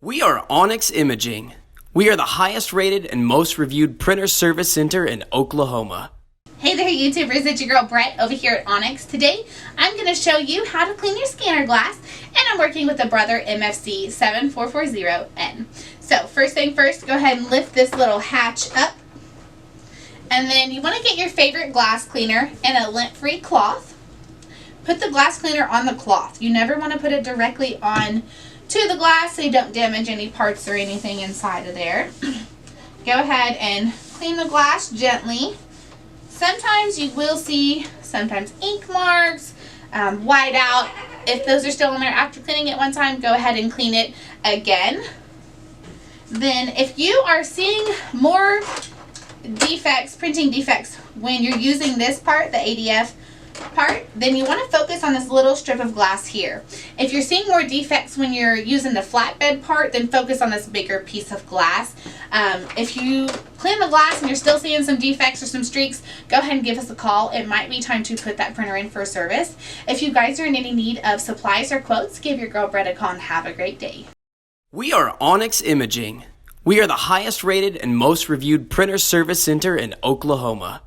We are Onyx Imaging. We are the highest rated and most reviewed printer service center in Oklahoma. Hey there YouTubers, it's your girl Brett over here at Onyx. Today I'm going to show you how to clean your scanner glass, and I'm working with the Brother MFC-7440n. So first thing first, go ahead and lift this little hatch up, and then you want to get your favorite glass cleaner in a lint-free cloth. Put the glass cleaner on the cloth. You never want to put it directly on to the glass so you don't damage any parts or anything inside of there. Go ahead and clean the glass gently. Sometimes you will see ink marks, white out. If those are still on there after cleaning it one time, go ahead and clean it again. Then if you are seeing more defects, printing defects, when you're using this part, the ADF part, then you want to focus on this little strip of glass here. If you're seeing more defects when you're using the flatbed part, then focus on this bigger piece of glass. If you clean the glass and you're still seeing some defects or some streaks, go ahead and give us a call. It might be time to put that printer in for service. If you guys are in any need of supplies or quotes, give your girl Brett a call and have a great day. We are Onyx Imaging. We are the highest rated and most reviewed printer service center in Oklahoma.